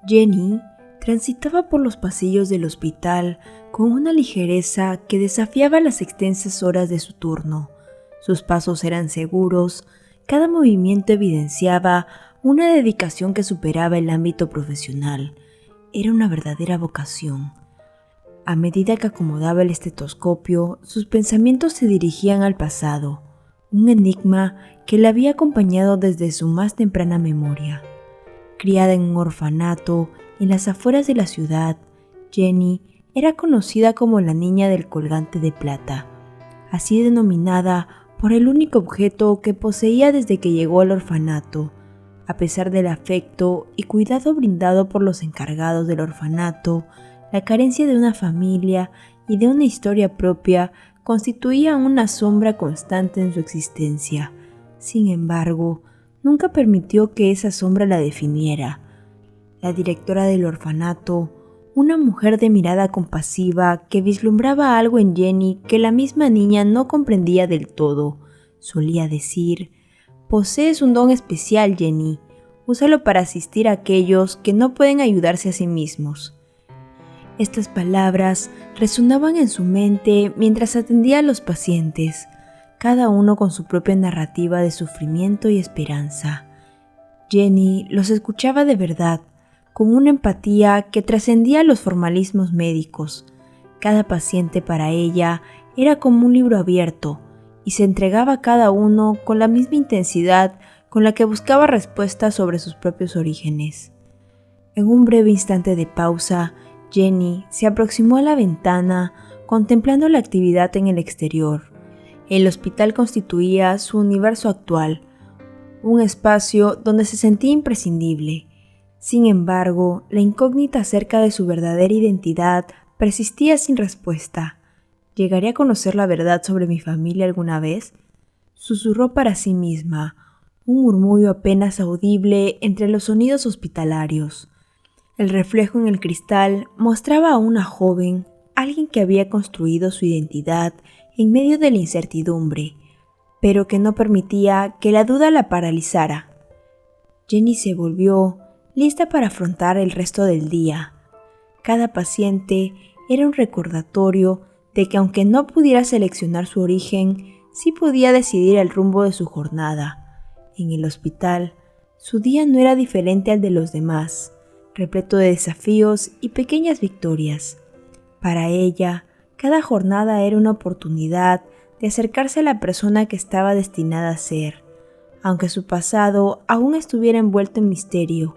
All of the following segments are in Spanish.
Jenny transitaba por los pasillos del hospital con una ligereza que desafiaba las extensas horas de su turno. Sus pasos eran seguros, cada movimiento evidenciaba una dedicación que superaba el ámbito profesional. Era una verdadera vocación. A medida que acomodaba el estetoscopio, sus pensamientos se dirigían al pasado, un enigma que la había acompañado desde su más temprana memoria. Criada en un orfanato en las afueras de la ciudad, Jenny era conocida como la niña del colgante de plata, así denominada por el único objeto que poseía desde que llegó al orfanato. A pesar del afecto y cuidado brindado por los encargados del orfanato, la carencia de una familia y de una historia propia constituía una sombra constante en su existencia. Sin embargo, nunca permitió que esa sombra la definiera. La directora del orfanato, una mujer de mirada compasiva que vislumbraba algo en Jenny que la misma niña no comprendía del todo, solía decir: «Posees un don especial, Jenny. Úsalo para asistir a aquellos que no pueden ayudarse a sí mismos». Estas palabras resonaban en su mente mientras atendía a los pacientes, cada uno con su propia narrativa de sufrimiento y esperanza. Jenny los escuchaba de verdad, con una empatía que trascendía los formalismos médicos. Cada paciente para ella era como un libro abierto, y se entregaba a cada uno con la misma intensidad con la que buscaba respuestas sobre sus propios orígenes. En un breve instante de pausa, Jenny se aproximó a la ventana, contemplando la actividad en el exterior. El hospital constituía su universo actual, un espacio donde se sentía imprescindible. Sin embargo, la incógnita acerca de su verdadera identidad persistía sin respuesta. ¿Llegaré a conocer la verdad sobre mi familia alguna vez?, susurró para sí misma, un murmullo apenas audible entre los sonidos hospitalarios. El reflejo en el cristal mostraba a una joven, alguien que había construido su identidad en medio de la incertidumbre, pero que no permitía que la duda la paralizara. Jenny se volvió, lista para afrontar el resto del día. Cada paciente era un recordatorio de que aunque no pudiera seleccionar su origen, sí podía decidir el rumbo de su jornada. En el hospital, su día no era diferente al de los demás, repleto de desafíos y pequeñas victorias. Para ella, cada jornada era una oportunidad de acercarse a la persona que estaba destinada a ser. Aunque su pasado aún estuviera envuelto en misterio,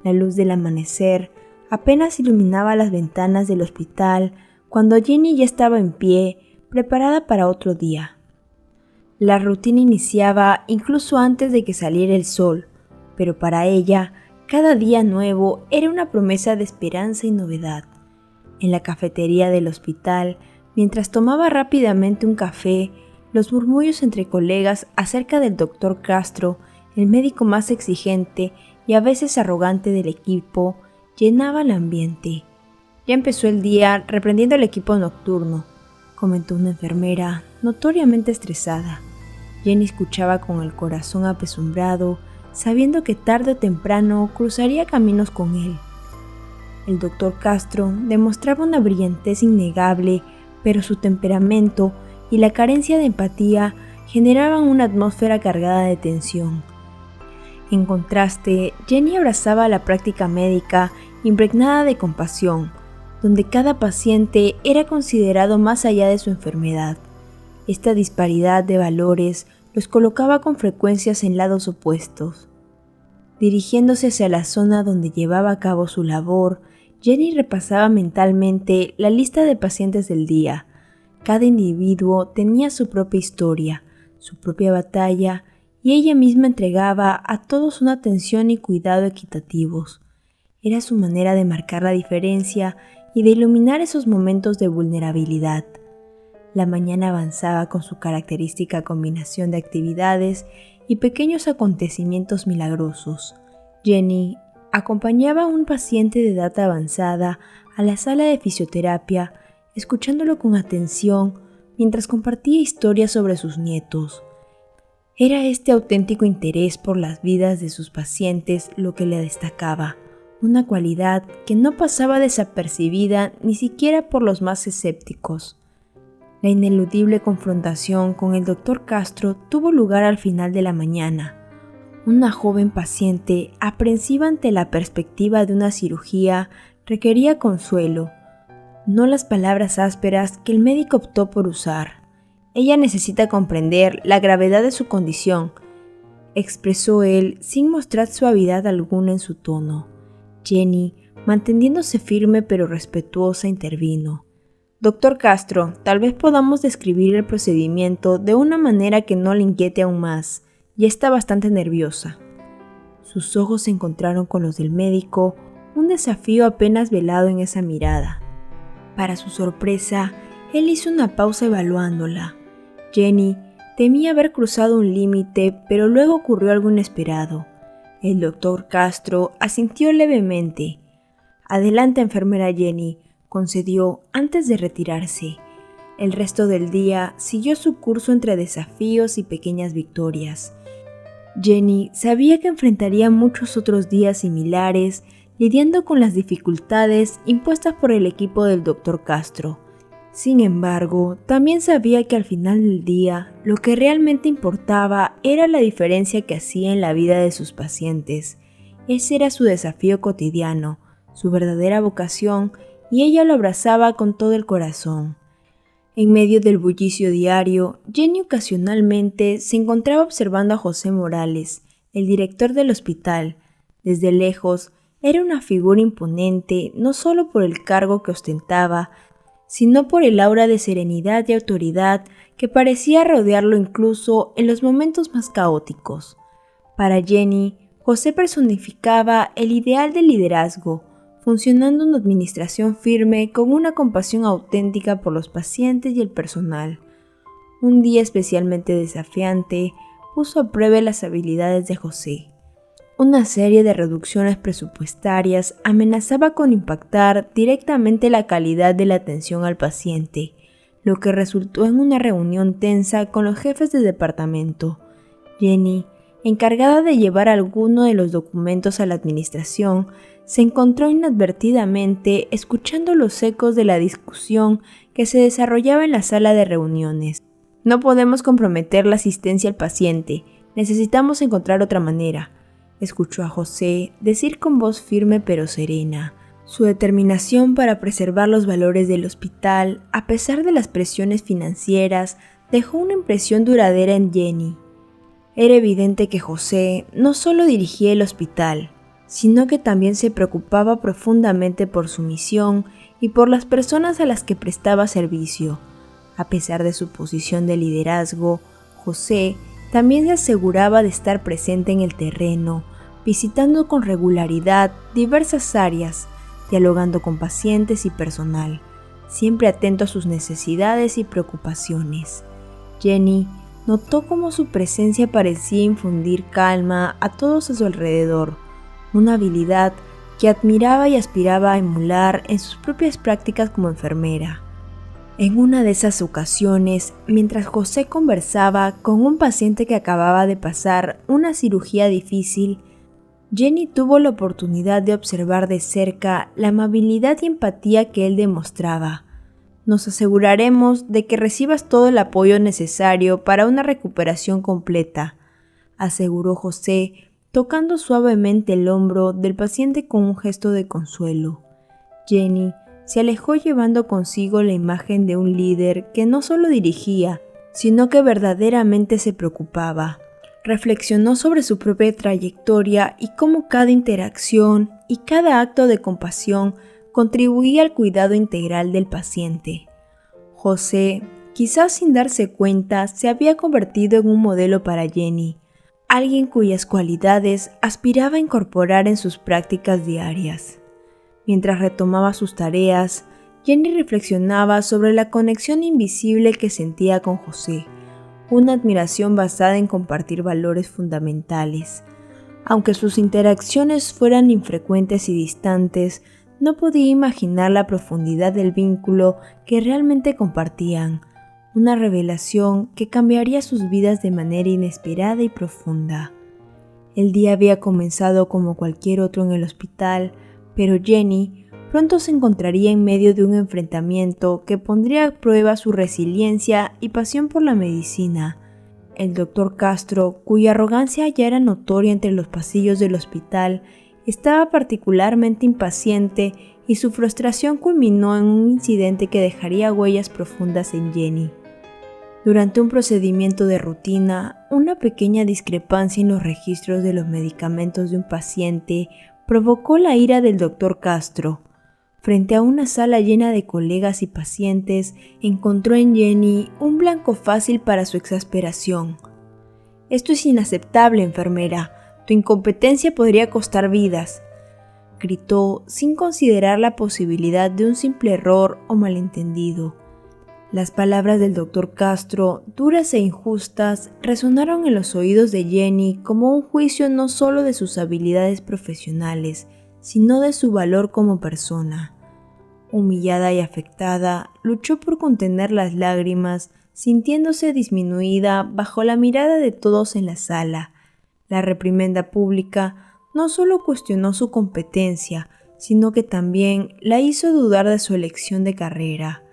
la luz del amanecer apenas iluminaba las ventanas del hospital cuando Jenny ya estaba en pie, preparada para otro día. La rutina iniciaba incluso antes de que saliera el sol, pero para ella, cada día nuevo era una promesa de esperanza y novedad. En la cafetería del hospital, mientras tomaba rápidamente un café, los murmullos entre colegas acerca del Dr. Castro, el médico más exigente y a veces arrogante del equipo, llenaban el ambiente. Ya empezó el día reprendiendo al equipo nocturno, comentó una enfermera, notoriamente estresada. Jenny escuchaba con el corazón apesumbrado, sabiendo que tarde o temprano cruzaría caminos con él. El Dr. Castro demostraba una brillantez innegable, pero su temperamento y la carencia de empatía generaban una atmósfera cargada de tensión. En contraste, Jenny abrazaba la práctica médica impregnada de compasión, donde cada paciente era considerado más allá de su enfermedad. Esta disparidad de valores los colocaba con frecuencias en lados opuestos. Dirigiéndose hacia la zona donde llevaba a cabo su labor, Jenny repasaba mentalmente la lista de pacientes del día. Cada individuo tenía su propia historia, su propia batalla, y ella misma entregaba a todos una atención y cuidado equitativos. Era su manera de marcar la diferencia y de iluminar esos momentos de vulnerabilidad. La mañana avanzaba con su característica combinación de actividades y pequeños acontecimientos milagrosos. Jenny acompañaba a un paciente de edad avanzada a la sala de fisioterapia, escuchándolo con atención mientras compartía historias sobre sus nietos. Era este auténtico interés por las vidas de sus pacientes lo que le destacaba, una cualidad que no pasaba desapercibida ni siquiera por los más escépticos. La ineludible confrontación con el Dr. Castro tuvo lugar al final de la mañana. Una joven paciente, aprensiva ante la perspectiva de una cirugía, requería consuelo, no las palabras ásperas que el médico optó por usar. Ella necesita comprender la gravedad de su condición, expresó él sin mostrar suavidad alguna en su tono. Jenny, manteniéndose firme pero respetuosa, intervino. Doctor Castro, tal vez podamos describir el procedimiento de una manera que no le inquiete aún más. Ya está bastante nerviosa. Sus ojos se encontraron con los del médico, un desafío apenas velado en esa mirada. Para su sorpresa, él hizo una pausa evaluándola. Jenny temía haber cruzado un límite, pero luego ocurrió algo inesperado. El doctor Castro asintió levemente. Adelante, enfermera Jenny, concedió antes de retirarse. El resto del día siguió su curso entre desafíos y pequeñas victorias. Jenny sabía que enfrentaría muchos otros días similares, lidiando con las dificultades impuestas por el equipo del Dr. Castro. Sin embargo, también sabía que al final del día, lo que realmente importaba era la diferencia que hacía en la vida de sus pacientes. Ese era su desafío cotidiano, su verdadera vocación, y ella lo abrazaba con todo el corazón. En medio del bullicio diario, Jenny ocasionalmente se encontraba observando a José Morales, el director del hospital. Desde lejos, era una figura imponente no solo por el cargo que ostentaba, sino por el aura de serenidad y autoridad que parecía rodearlo incluso en los momentos más caóticos. Para Jenny, José personificaba el ideal del liderazgo, funcionando una administración firme con una compasión auténtica por los pacientes y el personal. Un día especialmente desafiante puso a prueba las habilidades de José. Una serie de reducciones presupuestarias amenazaba con impactar directamente la calidad de la atención al paciente, lo que resultó en una reunión tensa con los jefes de departamento. Jenny, encargada de llevar alguno de los documentos a la administración, se encontró inadvertidamente escuchando los ecos de la discusión que se desarrollaba en la sala de reuniones. No podemos comprometer la asistencia al paciente, necesitamos encontrar otra manera, escuchó a José decir con voz firme pero serena. Su determinación para preservar los valores del hospital, a pesar de las presiones financieras, dejó una impresión duradera en Jenny. Era evidente que José no solo dirigía el hospital, sino que también se preocupaba profundamente por su misión y por las personas a las que prestaba servicio. A pesar de su posición de liderazgo, José también se aseguraba de estar presente en el terreno, visitando con regularidad diversas áreas, dialogando con pacientes y personal, siempre atento a sus necesidades y preocupaciones. Jenny notó cómo su presencia parecía infundir calma a todos a su alrededor, una habilidad que admiraba y aspiraba a emular en sus propias prácticas como enfermera. En una de esas ocasiones, mientras José conversaba con un paciente que acababa de pasar una cirugía difícil, Jenny tuvo la oportunidad de observar de cerca la amabilidad y empatía que él demostraba. Nos aseguraremos de que recibas todo el apoyo necesario para una recuperación completa, aseguró José, tocando suavemente el hombro del paciente con un gesto de consuelo. Jenny se alejó llevando consigo la imagen de un líder que no solo dirigía, sino que verdaderamente se preocupaba. Reflexionó sobre su propia trayectoria y cómo cada interacción y cada acto de compasión contribuía al cuidado integral del paciente. José, quizás sin darse cuenta, se había convertido en un modelo para Jenny, alguien cuyas cualidades aspiraba a incorporar en sus prácticas diarias. Mientras retomaba sus tareas, Jenny reflexionaba sobre la conexión invisible que sentía con José, una admiración basada en compartir valores fundamentales. Aunque sus interacciones fueran infrecuentes y distantes, no podía imaginar la profundidad del vínculo que realmente compartían, una revelación que cambiaría sus vidas de manera inesperada y profunda. El día había comenzado como cualquier otro en el hospital, Pero Jenny pronto se encontraría en medio de un enfrentamiento que pondría a prueba su resiliencia y pasión por la medicina. El doctor Castro, cuya arrogancia ya era notoria entre los pasillos del hospital, estaba particularmente impaciente y su frustración culminó en un incidente que dejaría huellas profundas en Jenny. Durante un procedimiento de rutina, una pequeña discrepancia en los registros de los medicamentos de un paciente provocó la ira del doctor Castro. Frente a una sala llena de colegas y pacientes, encontró en Jenny un blanco fácil para su exasperación. «Esto es inaceptable, enfermera. Tu incompetencia podría costar vidas», gritó sin considerar la posibilidad de un simple error o malentendido. Las palabras del doctor Castro, duras e injustas, resonaron en los oídos de Jenny como un juicio no solo de sus habilidades profesionales, sino de su valor como persona. Humillada y afectada, luchó por contener las lágrimas, sintiéndose disminuida bajo la mirada de todos en la sala. La reprimenda pública no solo cuestionó su competencia, sino que también la hizo dudar de su elección de carrera.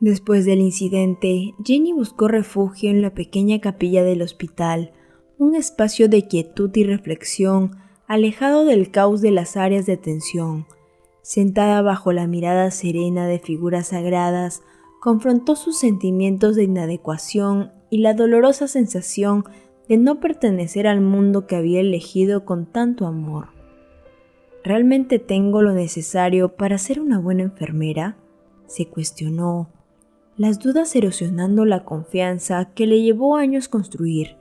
Después del incidente, Jenny buscó refugio en la pequeña capilla del hospital, un espacio de quietud y reflexión, alejado del caos de las áreas de atención. Sentada bajo la mirada serena de figuras sagradas, confrontó sus sentimientos de inadecuación y la dolorosa sensación de no pertenecer al mundo que había elegido con tanto amor. ¿Realmente tengo lo necesario para ser una buena enfermera?, se cuestionó, las dudas erosionando la confianza que le llevó años construir.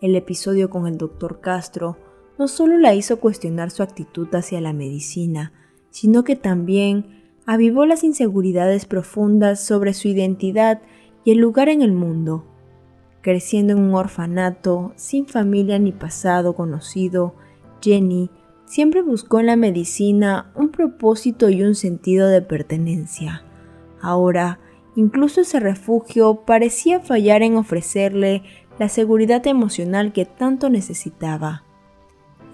El episodio con el doctor Castro no solo la hizo cuestionar su actitud hacia la medicina, sino que también avivó las inseguridades profundas sobre su identidad y el lugar en el mundo. Creciendo en un orfanato, sin familia ni pasado conocido, Jenny siempre buscó en la medicina un propósito y un sentido de pertenencia. Ahora, incluso ese refugio parecía fallar en ofrecerle la seguridad emocional que tanto necesitaba.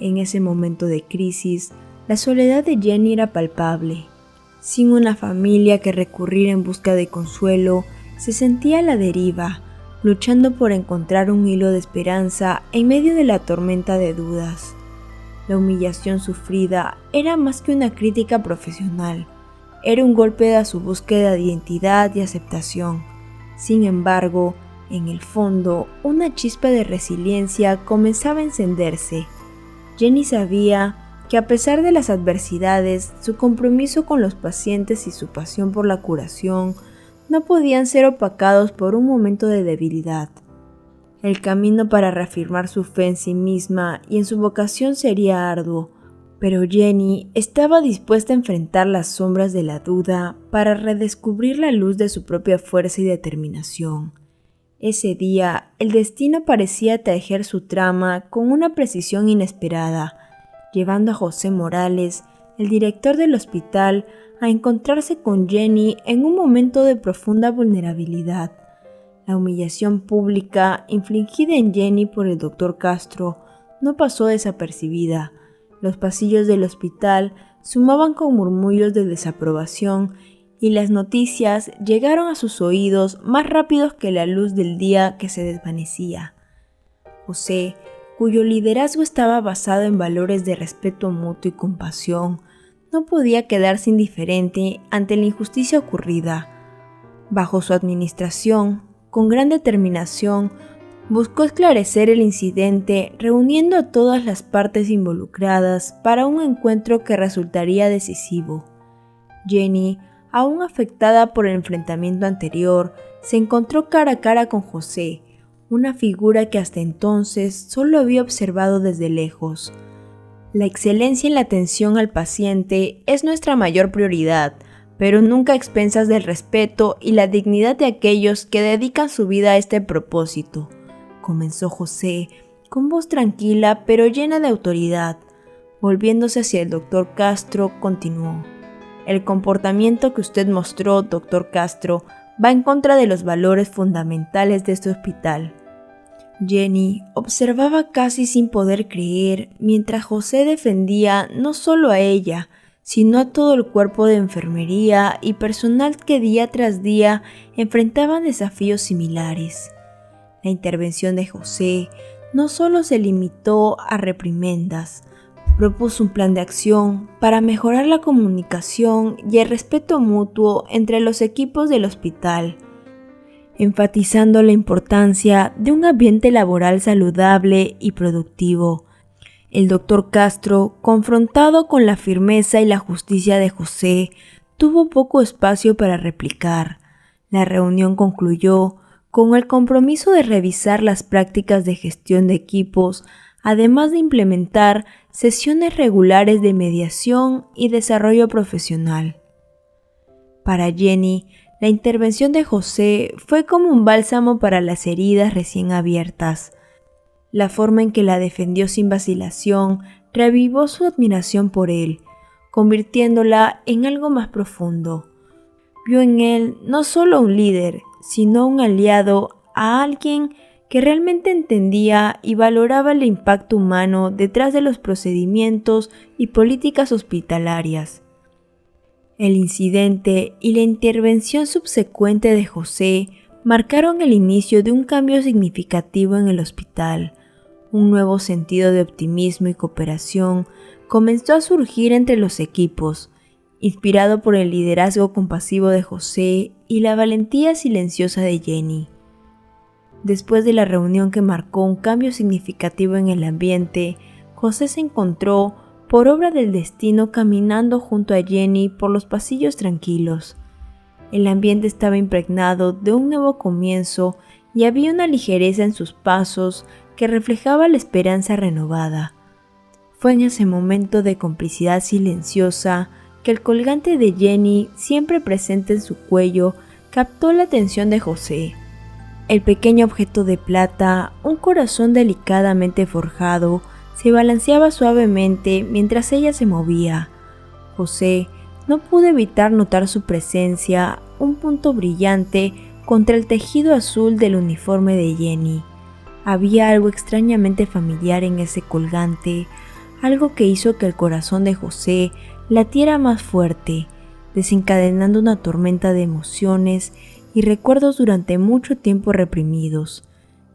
En ese momento de crisis, la soledad de Jenny era palpable. Sin una familia que recurrir en busca de consuelo, se sentía a la deriva, luchando por encontrar un hilo de esperanza en medio de la tormenta de dudas. La humillación sufrida era más que una crítica profesional, era un golpe a su búsqueda de identidad y aceptación. Sin embargo, en el fondo, una chispa de resiliencia comenzaba a encenderse. Jenny sabía que a pesar de las adversidades, su compromiso con los pacientes y su pasión por la curación no podían ser opacados por un momento de debilidad. El camino para reafirmar su fe en sí misma y en su vocación sería arduo, pero Jenny estaba dispuesta a enfrentar las sombras de la duda para redescubrir la luz de su propia fuerza y determinación. Ese día, el destino parecía tejer su trama con una precisión inesperada, llevando a José Morales, el director del hospital, a encontrarse con Jenny en un momento de profunda vulnerabilidad. La humillación pública infligida en Jenny por el doctor Castro no pasó desapercibida. Los pasillos del hospital zumaban con murmullos de desaprobación y las noticias llegaron a sus oídos más rápidos que la luz del día que se desvanecía. José, cuyo liderazgo estaba basado en valores de respeto mutuo y compasión, no podía quedarse indiferente ante la injusticia ocurrida. Bajo su administración, con gran determinación, buscó esclarecer el incidente reuniendo a todas las partes involucradas para un encuentro que resultaría decisivo. Jenny, aún afectada por el enfrentamiento anterior, se encontró cara a cara con José, una figura que hasta entonces solo había observado desde lejos. La excelencia en la atención al paciente es nuestra mayor prioridad, pero nunca a expensas del respeto y la dignidad de aquellos que dedican su vida a este propósito, comenzó José, con voz tranquila pero llena de autoridad. Volviéndose hacia el doctor Castro, continuó. El comportamiento que usted mostró, doctor Castro, va en contra de los valores fundamentales de este hospital. Jenny observaba casi sin poder creer mientras José defendía no solo a ella, sino a todo el cuerpo de enfermería y personal que día tras día enfrentaban desafíos similares. La intervención de José no solo se limitó a reprimendas, propuso un plan de acción para mejorar la comunicación y el respeto mutuo entre los equipos del hospital, enfatizando la importancia de un ambiente laboral saludable y productivo. El doctor Castro, confrontado con la firmeza y la justicia de José, tuvo poco espacio para replicar. La reunión concluyó con el compromiso de revisar las prácticas de gestión de equipos, además de implementar sesiones regulares de mediación y desarrollo profesional. Para Jenny, la intervención de José fue como un bálsamo para las heridas recién abiertas. La forma en que la defendió sin vacilación reavivó su admiración por él, convirtiéndola en algo más profundo. Vio en él no solo un líder, sino un aliado, a alguien que realmente entendía y valoraba el impacto humano detrás de los procedimientos y políticas hospitalarias. El incidente y la intervención subsecuente de José marcaron el inicio de un cambio significativo en el hospital. Un nuevo sentido de optimismo y cooperación comenzó a surgir entre los equipos, inspirado por el liderazgo compasivo de José y la valentía silenciosa de Jenny. Después de la reunión que marcó un cambio significativo en el ambiente, José se encontró, por obra del destino, caminando junto a Jenny por los pasillos tranquilos. El ambiente estaba impregnado de un nuevo comienzo y había una ligereza en sus pasos que reflejaba la esperanza renovada. Fue en ese momento de complicidad silenciosa que el colgante de Jenny, siempre presente en su cuello, captó la atención de José. El pequeño objeto de plata, un corazón delicadamente forjado, se balanceaba suavemente mientras ella se movía. José no pudo evitar notar su presencia, un punto brillante contra el tejido azul del uniforme de Jenny. Había algo extrañamente familiar en ese colgante, algo que hizo que el corazón de José latiera más fuerte, desencadenando una tormenta de emociones y recuerdos durante mucho tiempo reprimidos.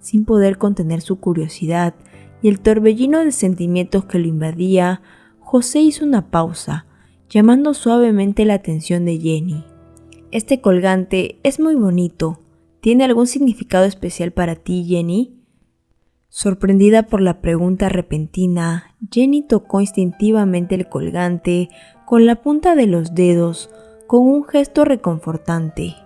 Sin poder contener su curiosidad y el torbellino de sentimientos que lo invadía, José hizo una pausa, llamando suavemente la atención de Jenny. «Este colgante es muy bonito. ¿Tiene algún significado especial para ti, Jenny?» Sorprendida por la pregunta repentina, Jenny tocó instintivamente el colgante con la punta de los dedos, con un gesto reconfortante.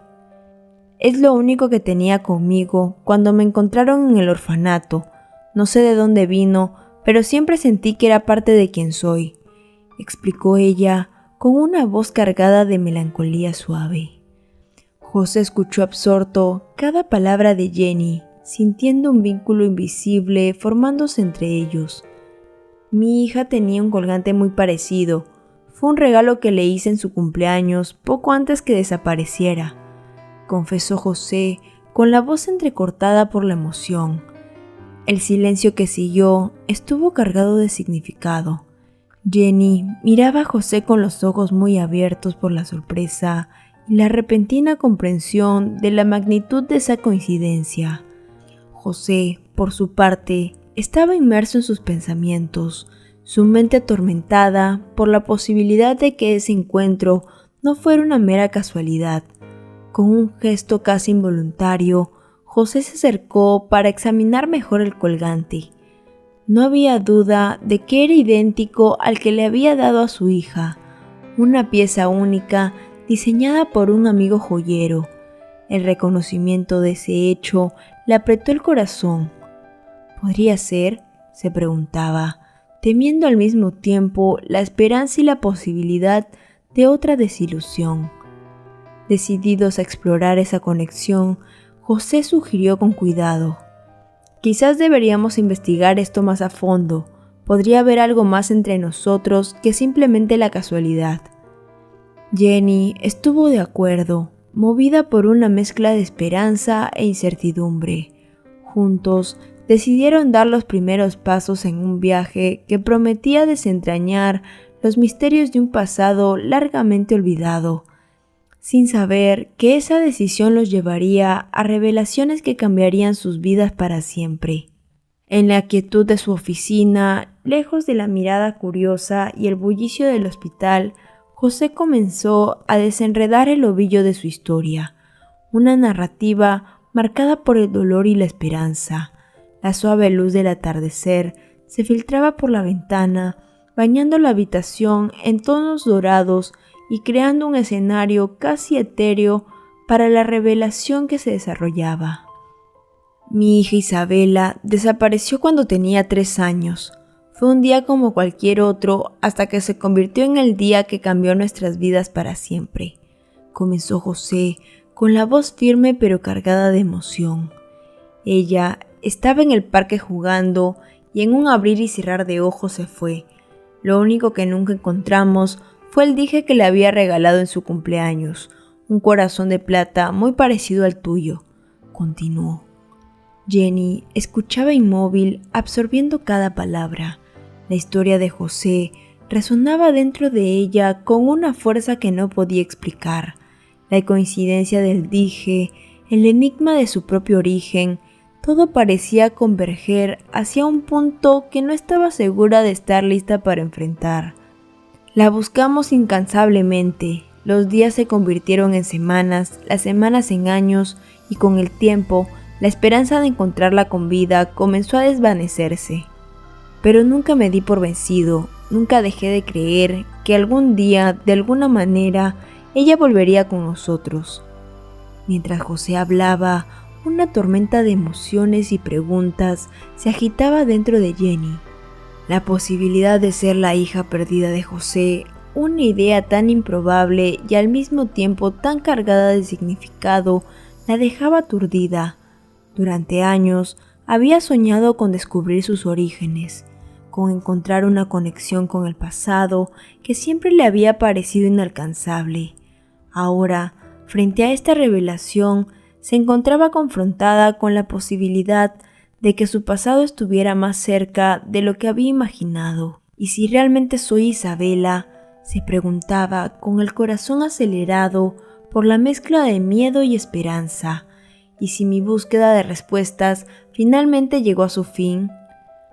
«Es lo único que tenía conmigo cuando me encontraron en el orfanato. No sé de dónde vino, pero siempre sentí que era parte de quien soy», explicó ella con una voz cargada de melancolía suave. José escuchó absorto cada palabra de Jenny, sintiendo un vínculo invisible formándose entre ellos. «Mi hija tenía un colgante muy parecido. Fue un regalo que le hice en su cumpleaños poco antes que desapareciera», confesó José con la voz entrecortada por la emoción. El silencio que siguió estuvo cargado de significado. Jenny miraba a José con los ojos muy abiertos por la sorpresa y la repentina comprensión de la magnitud de esa coincidencia. José, por su parte, estaba inmerso en sus pensamientos, su mente atormentada por la posibilidad de que ese encuentro no fuera una mera casualidad. Con un gesto casi involuntario, José se acercó para examinar mejor el colgante. No había duda de que era idéntico al que le había dado a su hija, una pieza única diseñada por un amigo joyero. El reconocimiento de ese hecho le apretó el corazón. ¿Podría ser?, se preguntaba, temiendo al mismo tiempo la esperanza y la posibilidad de otra desilusión. Decididos a explorar esa conexión, José sugirió con cuidado: «Quizás deberíamos investigar esto más a fondo. Podría haber algo más entre nosotros que simplemente la casualidad». Jenny estuvo de acuerdo, movida por una mezcla de esperanza e incertidumbre. Juntos decidieron dar los primeros pasos en un viaje que prometía desentrañar los misterios de un pasado largamente olvidado, sin saber que esa decisión los llevaría a revelaciones que cambiarían sus vidas para siempre. En la quietud de su oficina, lejos de la mirada curiosa y el bullicio del hospital, José comenzó a desenredar el ovillo de su historia, una narrativa marcada por el dolor y la esperanza. La suave luz del atardecer se filtraba por la ventana, bañando la habitación en tonos dorados y creando un escenario casi etéreo para la revelación que se desarrollaba. Mi hija Isabela desapareció cuando tenía 3 años. Fue un día como cualquier otro hasta que se convirtió en el día que cambió nuestras vidas para siempre. Comenzó José, con la voz firme pero cargada de emoción. Ella estaba en el parque jugando y en un abrir y cerrar de ojos se fue. Lo único que nunca encontramos fue el dije que le había regalado en su cumpleaños, un corazón de plata muy parecido al tuyo, continuó. Jenny escuchaba inmóvil, absorbiendo cada palabra. La historia de José resonaba dentro de ella con una fuerza que no podía explicar. La coincidencia del dije, el enigma de su propio origen, todo parecía converger hacia un punto que no estaba segura de estar lista para enfrentar. La buscamos incansablemente. Los días se convirtieron en semanas, las semanas en años, y con el tiempo, la esperanza de encontrarla con vida comenzó a desvanecerse. Pero nunca me di por vencido, nunca dejé de creer que algún día, de alguna manera, ella volvería con nosotros. Mientras José hablaba, una tormenta de emociones y preguntas se agitaba dentro de Jenny. La posibilidad de ser la hija perdida de José, una idea tan improbable y al mismo tiempo tan cargada de significado, la dejaba aturdida. Durante años había soñado con descubrir sus orígenes, con encontrar una conexión con el pasado que siempre le había parecido inalcanzable. Ahora, frente a esta revelación, se encontraba confrontada con la posibilidad de que su pasado estuviera más cerca de lo que había imaginado. ¿Y si realmente soy Isabela?, se preguntaba con el corazón acelerado por la mezcla de miedo y esperanza. ¿Y si mi búsqueda de respuestas finalmente llegó a su fin?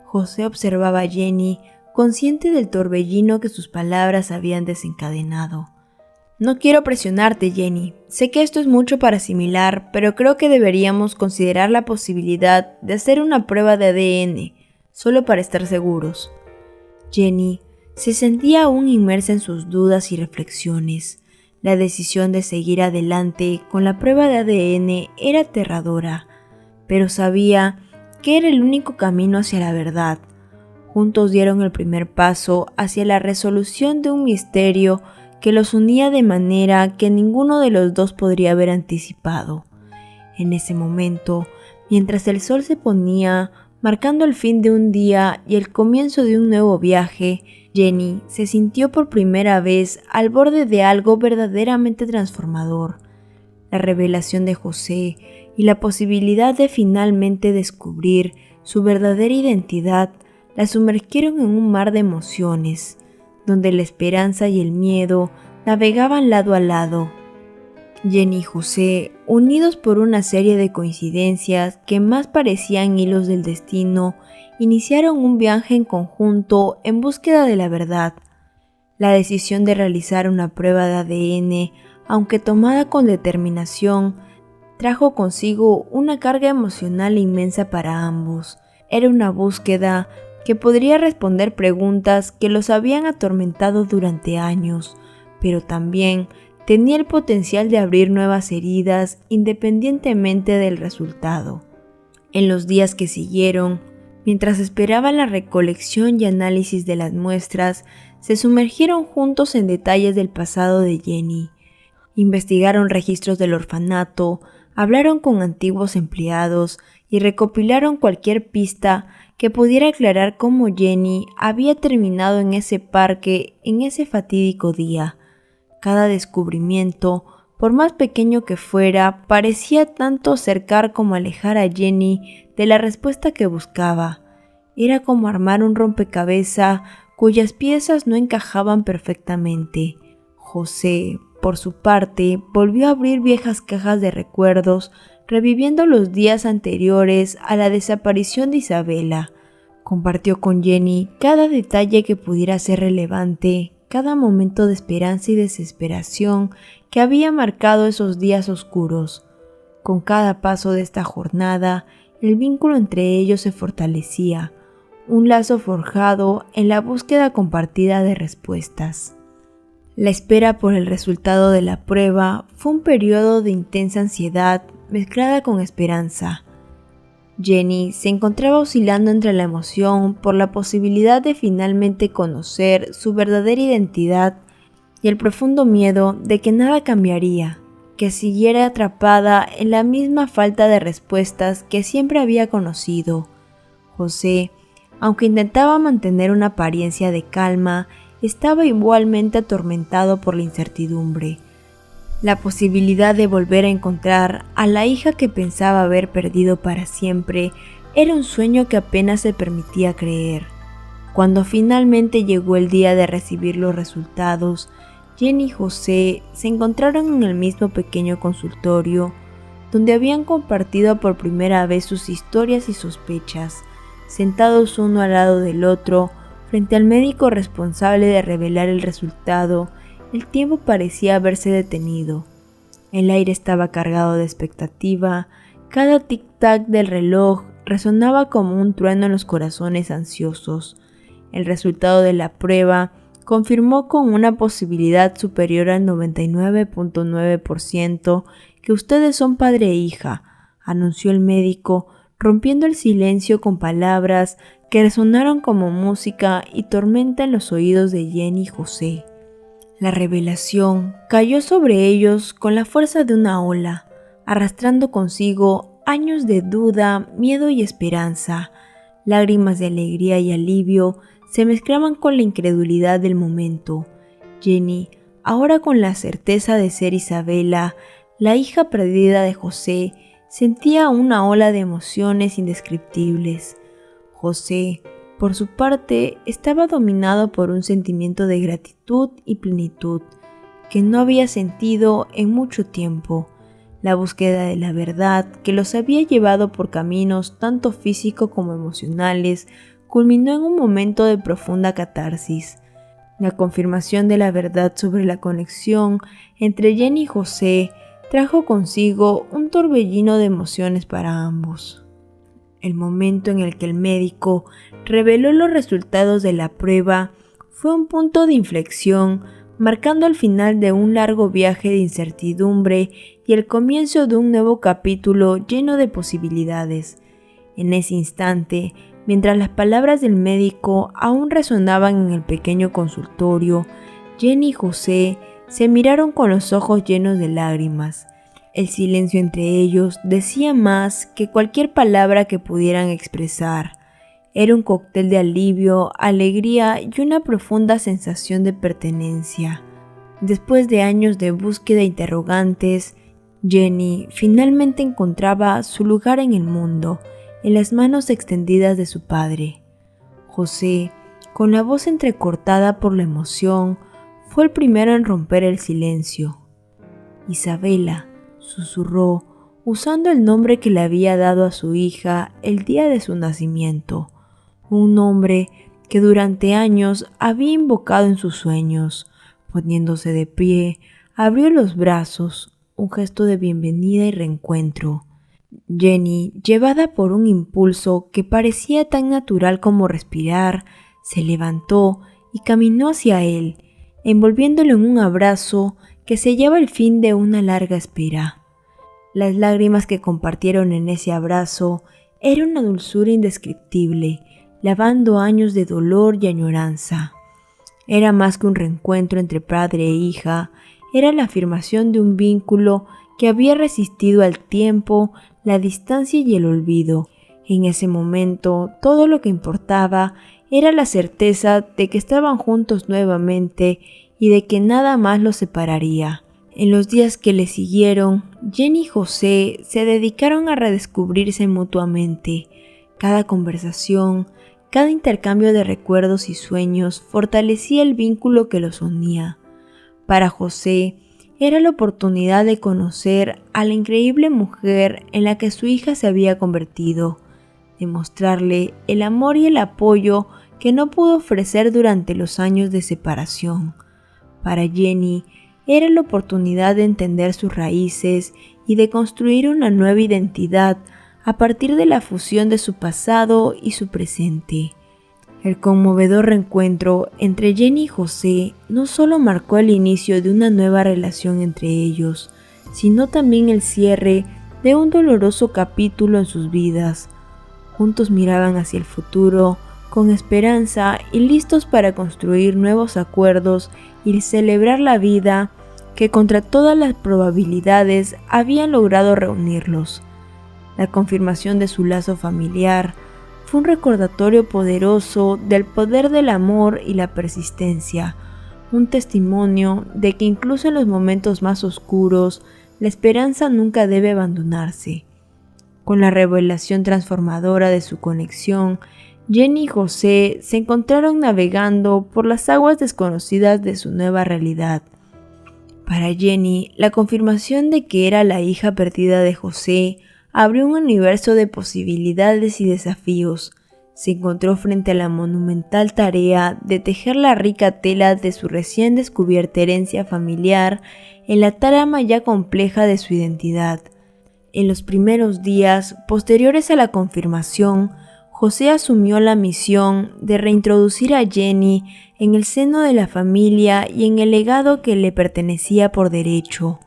José observaba a Jenny, consciente del torbellino que sus palabras habían desencadenado. No quiero presionarte, Jenny. Sé que esto es mucho para asimilar, pero creo que deberíamos considerar la posibilidad de hacer una prueba de ADN, solo para estar seguros. Jenny se sentía aún inmersa en sus dudas y reflexiones. La decisión de seguir adelante con la prueba de ADN era aterradora, pero sabía que era el único camino hacia la verdad. Juntos dieron el primer paso hacia la resolución de un misterio que los unía de manera que ninguno de los dos podría haber anticipado. En ese momento, mientras el sol se ponía, marcando el fin de un día y el comienzo de un nuevo viaje, Jenny se sintió por primera vez al borde de algo verdaderamente transformador. La revelación de José y la posibilidad de finalmente descubrir su verdadera identidad la sumergieron en un mar de emociones, donde la esperanza y el miedo navegaban lado a lado. Jenny y José, unidos por una serie de coincidencias que más parecían hilos del destino, iniciaron un viaje en conjunto en búsqueda de la verdad. La decisión de realizar una prueba de ADN, aunque tomada con determinación, trajo consigo una carga emocional inmensa para ambos. Era una búsqueda que podría responder preguntas que los habían atormentado durante años, pero también tenía el potencial de abrir nuevas heridas independientemente del resultado. En los días que siguieron, mientras esperaban la recolección y análisis de las muestras, se sumergieron juntos en detalles del pasado de Jenny. Investigaron registros del orfanato, hablaron con antiguos empleados y recopilaron cualquier pista que pudiera aclarar cómo Jenny había terminado en ese parque en ese fatídico día. Cada descubrimiento, por más pequeño que fuera, parecía tanto acercar como alejar a Jenny de la respuesta que buscaba. Era como armar un rompecabezas cuyas piezas no encajaban perfectamente. José, por su parte, volvió a abrir viejas cajas de recuerdos, reviviendo los días anteriores a la desaparición de Isabela. Compartió con Jenny cada detalle que pudiera ser relevante, cada momento de esperanza y desesperación que había marcado esos días oscuros. Con cada paso de esta jornada, el vínculo entre ellos se fortalecía, un lazo forjado en la búsqueda compartida de respuestas. La espera por el resultado de la prueba fue un periodo de intensa ansiedad mezclada con esperanza. Jenny se encontraba oscilando entre la emoción por la posibilidad de finalmente conocer su verdadera identidad y el profundo miedo de que nada cambiaría, que siguiera atrapada en la misma falta de respuestas que siempre había conocido. José, aunque intentaba mantener una apariencia de calma, estaba igualmente atormentado por la incertidumbre. La posibilidad de volver a encontrar a la hija que pensaba haber perdido para siempre era un sueño que apenas se permitía creer. Cuando finalmente llegó el día de recibir los resultados, Jenny y José se encontraron en el mismo pequeño consultorio, donde habían compartido por primera vez sus historias y sospechas, sentados uno al lado del otro, frente al médico responsable de revelar el resultado. El tiempo parecía haberse detenido. El aire estaba cargado de expectativa, cada tic-tac del reloj resonaba como un trueno en los corazones ansiosos. El resultado de la prueba confirmó con una posibilidad superior al 99.9% que ustedes son padre e hija, anunció el médico, rompiendo el silencio con palabras que resonaron como música y tormenta en los oídos de Jenny y José. La revelación cayó sobre ellos con la fuerza de una ola, arrastrando consigo años de duda, miedo y esperanza. Lágrimas de alegría y alivio se mezclaban con la incredulidad del momento. Jenny, ahora con la certeza de ser Isabela, la hija perdida de José, sentía una ola de emociones indescriptibles. José, por su parte, estaba dominado por un sentimiento de gratitud y plenitud que no había sentido en mucho tiempo. La búsqueda de la verdad, que los había llevado por caminos tanto físicos como emocionales, culminó en un momento de profunda catarsis. La confirmación de la verdad sobre la conexión entre Jenny y José trajo consigo un torbellino de emociones para ambos. El momento en el que el médico reveló los resultados de la prueba fue un punto de inflexión, marcando el final de un largo viaje de incertidumbre y el comienzo de un nuevo capítulo lleno de posibilidades. En ese instante, mientras las palabras del médico aún resonaban en el pequeño consultorio, Jenny y José se miraron con los ojos llenos de lágrimas. El silencio entre ellos decía más que cualquier palabra que pudieran expresar. Era un cóctel de alivio, alegría y una profunda sensación de pertenencia. Después de años de búsqueda e interrogantes, Jenny finalmente encontraba su lugar en el mundo, en las manos extendidas de su padre. José, con la voz entrecortada por la emoción, fue el primero en romper el silencio. Isabela, susurró, usando el nombre que le había dado a su hija el día de su nacimiento, un nombre que durante años había invocado en sus sueños. Poniéndose de pie, abrió los brazos, un gesto de bienvenida y reencuentro. Jenny, llevada por un impulso que parecía tan natural como respirar, se levantó y caminó hacia él, envolviéndolo en un abrazo que sellaba el fin de una larga espera. Las lágrimas que compartieron en ese abrazo eran una dulzura indescriptible, lavando años de dolor y añoranza. Era más que un reencuentro entre padre e hija, era la afirmación de un vínculo que había resistido al tiempo, la distancia y el olvido. En ese momento, todo lo que importaba era la certeza de que estaban juntos nuevamente y de que nada más los separaría. En los días que le siguieron, Jenny y José se dedicaron a redescubrirse mutuamente. Cada conversación, Cada intercambio de recuerdos y sueños fortalecía el vínculo que los unía. Para José, era la oportunidad de conocer a la increíble mujer en la que su hija se había convertido, de mostrarle el amor y el apoyo que no pudo ofrecer durante los años de separación. Para Jenny, era la oportunidad de entender sus raíces y de construir una nueva identidad a partir de la fusión de su pasado y su presente. El conmovedor reencuentro entre Jenny y José no solo marcó el inicio de una nueva relación entre ellos, sino también el cierre de un doloroso capítulo en sus vidas. Juntos miraban hacia el futuro, con esperanza y listos para construir nuevos acuerdos y celebrar la vida que contra todas las probabilidades habían logrado reunirlos. La confirmación de su lazo familiar fue un recordatorio poderoso del poder del amor y la persistencia, un testimonio de que incluso en los momentos más oscuros, la esperanza nunca debe abandonarse. Con la revelación transformadora de su conexión, Jenny y José se encontraron navegando por las aguas desconocidas de su nueva realidad. Para Jenny, la confirmación de que era la hija perdida de José abrió un universo de posibilidades y desafíos. Se encontró frente a la monumental tarea de tejer la rica tela de su recién descubierta herencia familiar en la trama ya compleja de su identidad. En los primeros días posteriores a la confirmación, José asumió la misión de reintroducir a Jenny en el seno de la familia y en el legado que le pertenecía por derecho.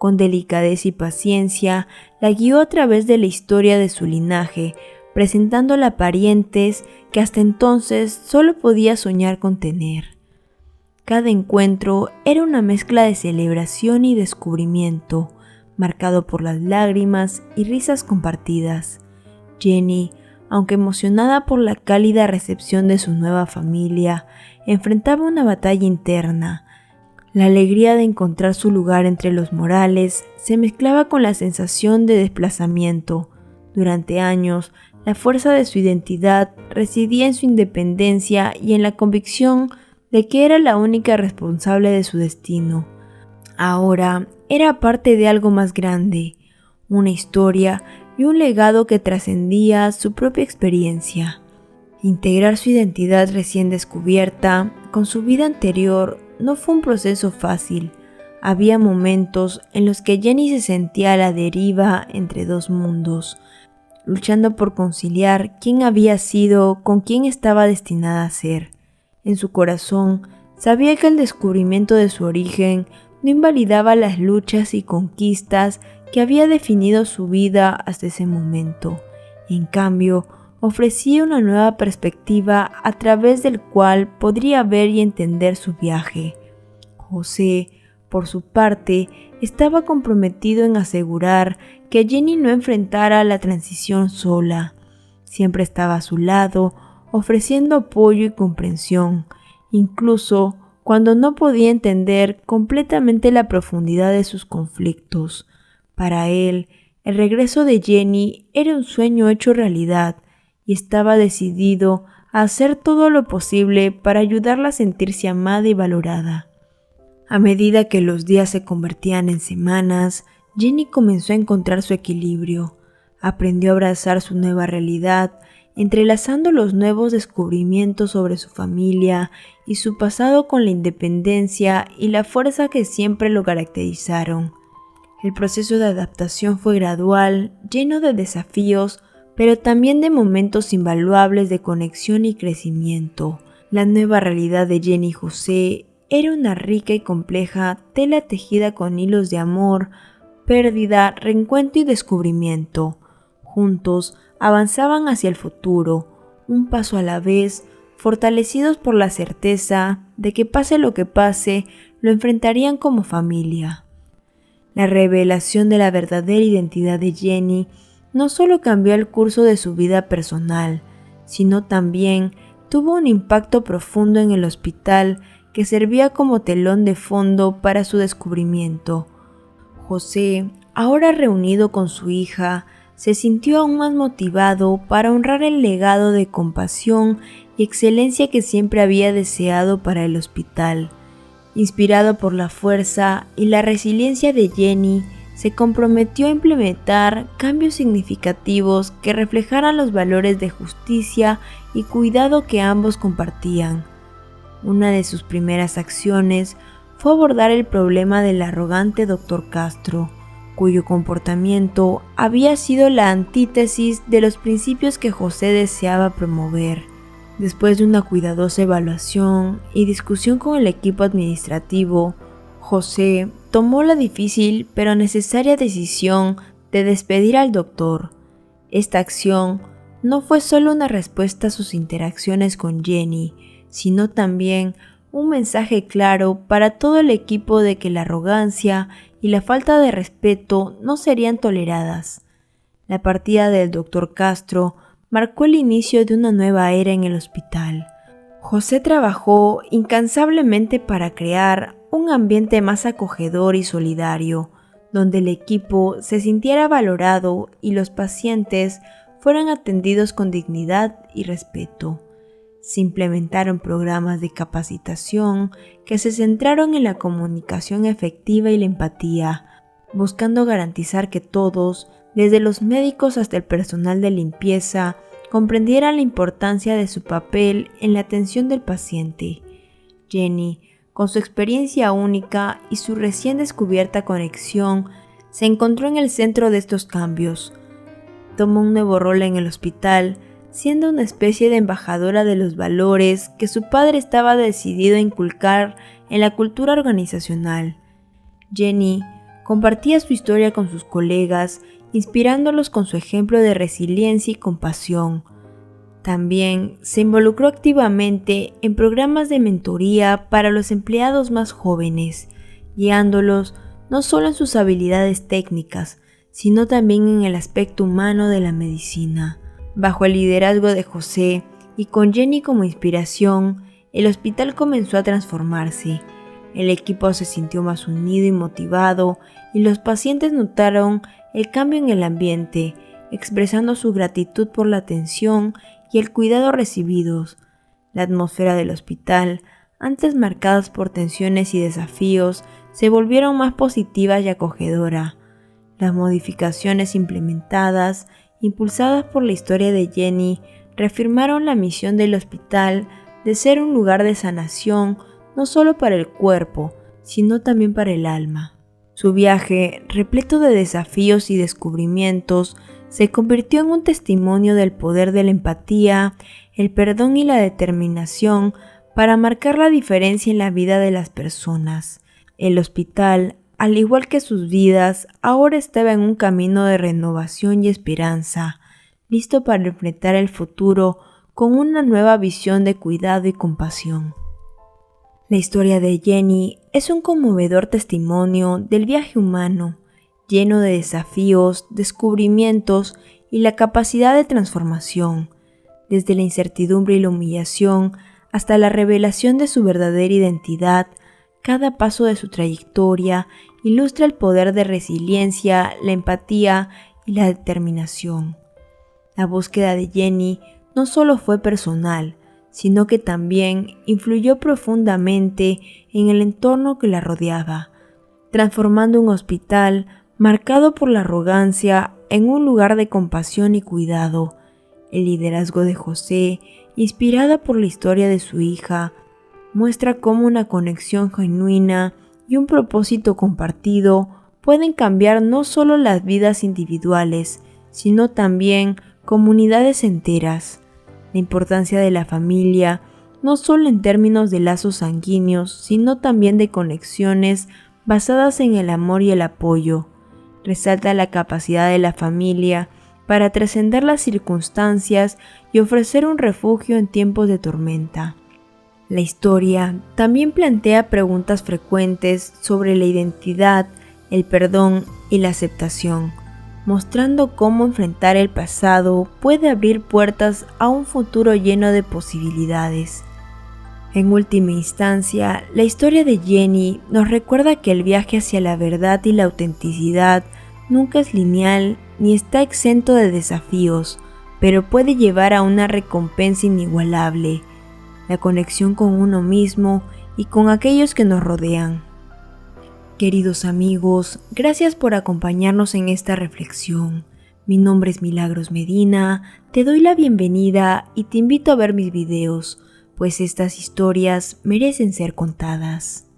Con delicadeza y paciencia, la guió a través de la historia de su linaje, presentándola a parientes que hasta entonces solo podía soñar con tener. Cada encuentro era una mezcla de celebración y descubrimiento, marcado por las lágrimas y risas compartidas. Jenny, aunque emocionada por la cálida recepción de su nueva familia, enfrentaba una batalla interna. La alegría de encontrar su lugar entre los Morales se mezclaba con la sensación de desplazamiento. Durante años, la fuerza de su identidad residía en su independencia y en la convicción de que era la única responsable de su destino. Ahora era parte de algo más grande, una historia y un legado que trascendía su propia experiencia. Integrar su identidad recién descubierta con su vida anterior no fue un proceso fácil. Había momentos en los que Jenny se sentía a la deriva entre dos mundos, luchando por conciliar quién había sido con quién estaba destinada a ser. En su corazón, sabía que el descubrimiento de su origen no invalidaba las luchas y conquistas que había definido su vida hasta ese momento. En cambio, ofrecía una nueva perspectiva a través del cual podría ver y entender su viaje. José, por su parte, estaba comprometido en asegurar que Jenny no enfrentara la transición sola. Siempre estaba a su lado, ofreciendo apoyo y comprensión, incluso cuando no podía entender completamente la profundidad de sus conflictos. Para él, el regreso de Jenny era un sueño hecho realidad y estaba decidido a hacer todo lo posible para ayudarla a sentirse amada y valorada. A medida que los días se convertían en semanas, Jenny comenzó a encontrar su equilibrio. Aprendió a abrazar su nueva realidad, entrelazando los nuevos descubrimientos sobre su familia y su pasado con la independencia y la fuerza que siempre lo caracterizaron. El proceso de adaptación fue gradual, lleno de desafíos, pero también de momentos invaluables de conexión y crecimiento. La nueva realidad de Jenny y José era una rica y compleja tela tejida con hilos de amor, pérdida, reencuentro y descubrimiento. Juntos avanzaban hacia el futuro, un paso a la vez, fortalecidos por la certeza de que pase lo que pase, lo enfrentarían como familia. La revelación de la verdadera identidad de Jenny no solo cambió el curso de su vida personal, sino también tuvo un impacto profundo en el hospital que servía como telón de fondo para su descubrimiento. José, ahora reunido con su hija, se sintió aún más motivado para honrar el legado de compasión y excelencia que siempre había deseado para el hospital. Inspirado por la fuerza y la resiliencia de Jenny, se comprometió a implementar cambios significativos que reflejaran los valores de justicia y cuidado que ambos compartían. Una de sus primeras acciones fue abordar el problema del arrogante Dr. Castro, cuyo comportamiento había sido la antítesis de los principios que José deseaba promover. Después de una cuidadosa evaluación y discusión con el equipo administrativo, José tomó la difícil pero necesaria decisión de despedir al doctor. Esta acción no fue solo una respuesta a sus interacciones con Jenny, sino también un mensaje claro para todo el equipo de que la arrogancia y la falta de respeto no serían toleradas. La partida del Dr. Castro marcó el inicio de una nueva era en el hospital. José trabajó incansablemente para crear un ambiente más acogedor y solidario, donde el equipo se sintiera valorado y los pacientes fueran atendidos con dignidad y respeto. Se implementaron programas de capacitación que se centraron en la comunicación efectiva y la empatía, buscando garantizar que todos, desde los médicos hasta el personal de limpieza, comprendieran la importancia de su papel en la atención del paciente. Jenny, con su experiencia única y su recién descubierta conexión, se encontró en el centro de estos cambios. Tomó un nuevo rol en el hospital, siendo una especie de embajadora de los valores que su padre estaba decidido a inculcar en la cultura organizacional. Jenny compartía su historia con sus colegas, inspirándolos con su ejemplo de resiliencia y compasión. También se involucró activamente en programas de mentoría para los empleados más jóvenes, guiándolos no solo en sus habilidades técnicas, sino también en el aspecto humano de la medicina. Bajo el liderazgo de José y con Jenny como inspiración, el hospital comenzó a transformarse. El equipo se sintió más unido y motivado, y los pacientes notaron el cambio en el ambiente, expresando su gratitud por la atención y el cuidado recibidos. La atmósfera del hospital, antes marcadas por tensiones y desafíos, se volvieron más positivas y acogedora. Las modificaciones implementadas, impulsadas por la historia de Jenny, reafirmaron la misión del hospital de ser un lugar de sanación no solo para el cuerpo, sino también para el alma. Su viaje, repleto de desafíos y descubrimientos, se convirtió en un testimonio del poder de la empatía, el perdón y la determinación para marcar la diferencia en la vida de las personas. El hospital, al igual que sus vidas, ahora estaba en un camino de renovación y esperanza, listo para enfrentar el futuro con una nueva visión de cuidado y compasión. La historia de Jenny es un conmovedor testimonio del viaje humano, lleno de desafíos, descubrimientos y la capacidad de transformación, desde la incertidumbre y la humillación hasta la revelación de su verdadera identidad. Cada paso de su trayectoria ilustra el poder de resiliencia, la empatía y la determinación. La búsqueda de Jenny no solo fue personal, sino que también influyó profundamente en el entorno que la rodeaba, transformando un hospital marcado por la arrogancia en un lugar de compasión y cuidado. El liderazgo de José, inspirada por la historia de su hija, muestra cómo una conexión genuina y un propósito compartido pueden cambiar no solo las vidas individuales, sino también comunidades enteras. La importancia de la familia, no solo en términos de lazos sanguíneos, sino también de conexiones basadas en el amor y el apoyo. Resalta la capacidad de la familia para trascender las circunstancias y ofrecer un refugio en tiempos de tormenta. La historia también plantea preguntas frecuentes sobre la identidad, el perdón y la aceptación, mostrando cómo enfrentar el pasado puede abrir puertas a un futuro lleno de posibilidades. En última instancia, la historia de Jenny nos recuerda que el viaje hacia la verdad y la autenticidad nunca es lineal ni está exento de desafíos, pero puede llevar a una recompensa inigualable, la conexión con uno mismo y con aquellos que nos rodean. Queridos amigos, gracias por acompañarnos en esta reflexión. Mi nombre es Milagros Medina, te doy la bienvenida y te invito a ver mis videos, pues estas historias merecen ser contadas.